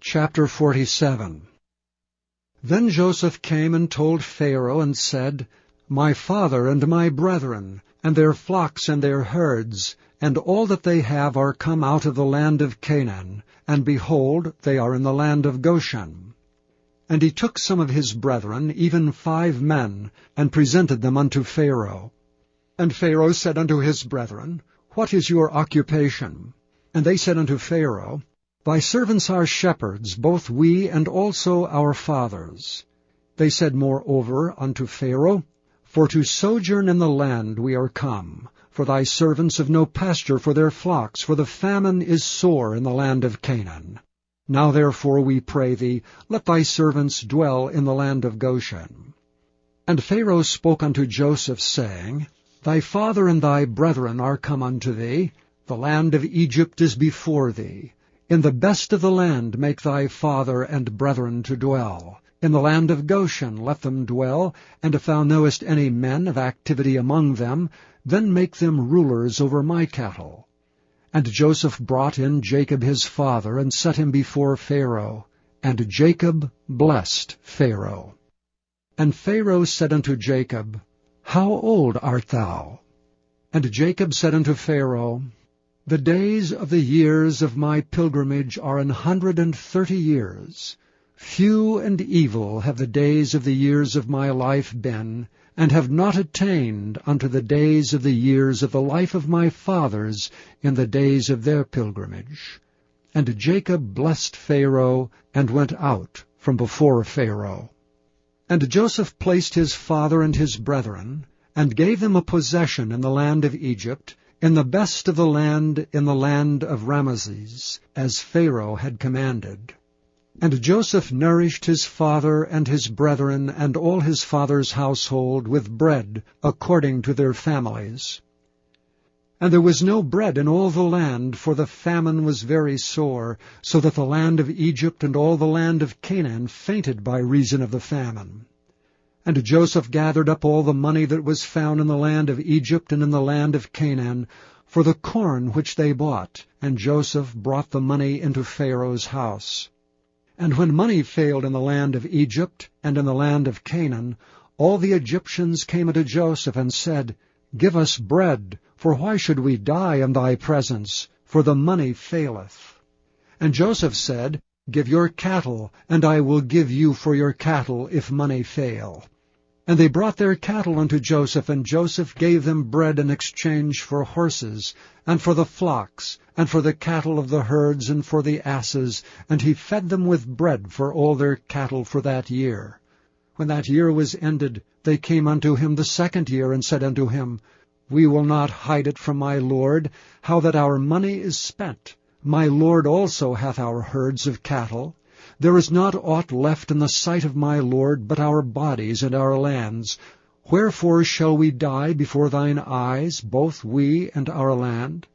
Chapter 47. Then Joseph came and told Pharaoh and said, My father and my brethren, and their flocks and their herds, and all that they have are come out of the land of Canaan, and behold, they are in the land of Goshen. And he took some of his brethren, even 5 men, and presented them unto Pharaoh. And Pharaoh said unto his brethren, What is your occupation? And they said unto Pharaoh, Thy servants are shepherds, both we and also our fathers. They said moreover unto Pharaoh, For to sojourn in the land we are come, for thy servants have no pasture for their flocks, for the famine is sore in the land of Canaan. Now therefore we pray thee, let thy servants dwell in the land of Goshen. And Pharaoh spoke unto Joseph, saying, Thy father and thy brethren are come unto thee, the land of Egypt is before thee. In the best of the land make thy father and brethren to dwell. In the land of Goshen let them dwell, and if thou knowest any men of activity among them, then make them rulers over my cattle. And Joseph brought in Jacob his father, and set him before Pharaoh. And Jacob blessed Pharaoh. And Pharaoh said unto Jacob, How old art thou? And Jacob said unto Pharaoh, The days of the years of my pilgrimage are 130 years. Few and evil have the days of the years of my life been, and have not attained unto the days of the years of the life of my fathers in the days of their pilgrimage. And Jacob blessed Pharaoh, and went out from before Pharaoh. And Joseph placed his father and his brethren, and gave them a possession in the land of Egypt, in the best of the land, in the land of Ramesses, as Pharaoh had commanded. And Joseph nourished his father and his brethren and all his father's household with bread according to their families. And there was no bread in all the land, for the famine was very sore, so that the land of Egypt and all the land of Canaan fainted by reason of the famine. And Joseph gathered up all the money that was found in the land of Egypt and in the land of Canaan, for the corn which they bought, and Joseph brought the money into Pharaoh's house. And when money failed in the land of Egypt and in the land of Canaan, all the Egyptians came unto Joseph and said, Give us bread, for why should we die in thy presence? For the money faileth. And Joseph said, Give your cattle, and I will give you for your cattle, if money fail. And they brought their cattle unto Joseph, and Joseph gave them bread in exchange for horses, and for the flocks, and for the cattle of the herds, and for the asses, and he fed them with bread for all their cattle for that year. When that year was ended, they came unto him the 2nd year, and said unto him, We will not hide it from my lord, how that our money is spent. My lord also hath our herds of cattle. There is not aught left in the sight of my lord but our bodies and our lands. Wherefore shall we die before thine eyes, both we and our land?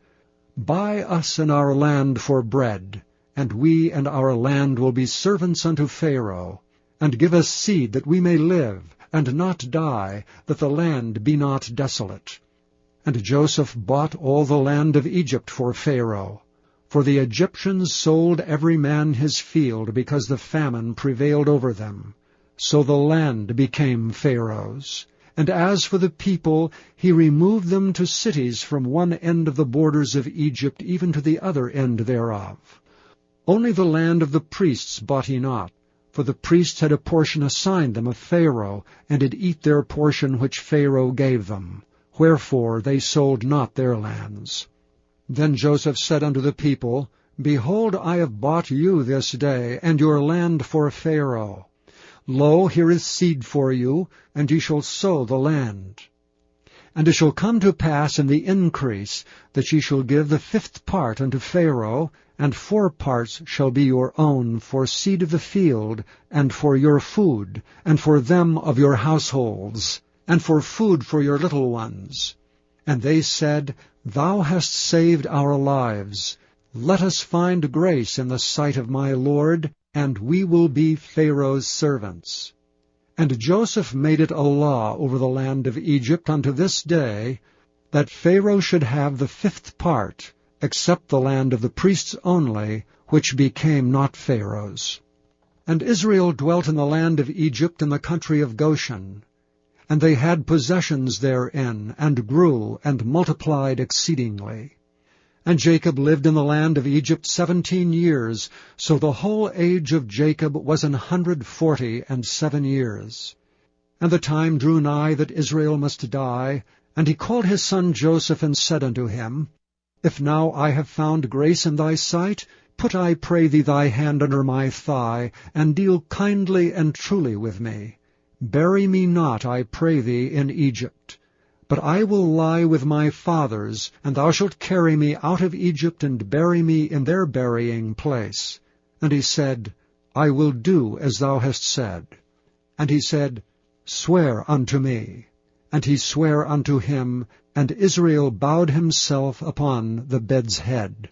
Buy us and our land for bread, and we and our land will be servants unto Pharaoh. And give us seed that we may live, and not die, that the land be not desolate. And Joseph bought all the land of Egypt for Pharaoh. For the Egyptians sold every man his field, because the famine prevailed over them. So the land became Pharaoh's. And as for the people, he removed them to cities from one end of the borders of Egypt even to the other end thereof. Only the land of the priests bought he not, for the priests had a portion assigned them of Pharaoh, and did eat their portion which Pharaoh gave them. Wherefore they sold not their lands. Then Joseph said unto the people, Behold, I have bought you this day, and your land for Pharaoh. Lo, here is seed for you, and ye shall sow the land. And it shall come to pass in the increase, that ye shall give the 5th part unto Pharaoh, and 4 parts shall be your own for seed of the field, and for your food, and for them of your households, and for food for your little ones. And they said, Thou hast saved our lives. Let us find grace in the sight of my lord, and we will be Pharaoh's servants. And Joseph made it a law over the land of Egypt unto this day, that Pharaoh should have the 5th part, except the land of the priests only, which became not Pharaoh's. And Israel dwelt in the land of Egypt in the country of Goshen. And they had possessions therein, and grew, and multiplied exceedingly. And Jacob lived in the land of Egypt 17 years, so the whole age of Jacob was 147 years. And the time drew nigh that Israel must die, and he called his son Joseph, and said unto him, If now I have found grace in thy sight, put, I pray thee, thy hand under my thigh, and deal kindly and truly with me. Bury me not, I pray thee, in Egypt. But I will lie with my fathers, and thou shalt carry me out of Egypt, and bury me in their burying place. And he said, I will do as thou hast said. And he said, Swear unto me. And he sware unto him, and Israel bowed himself upon the bed's head.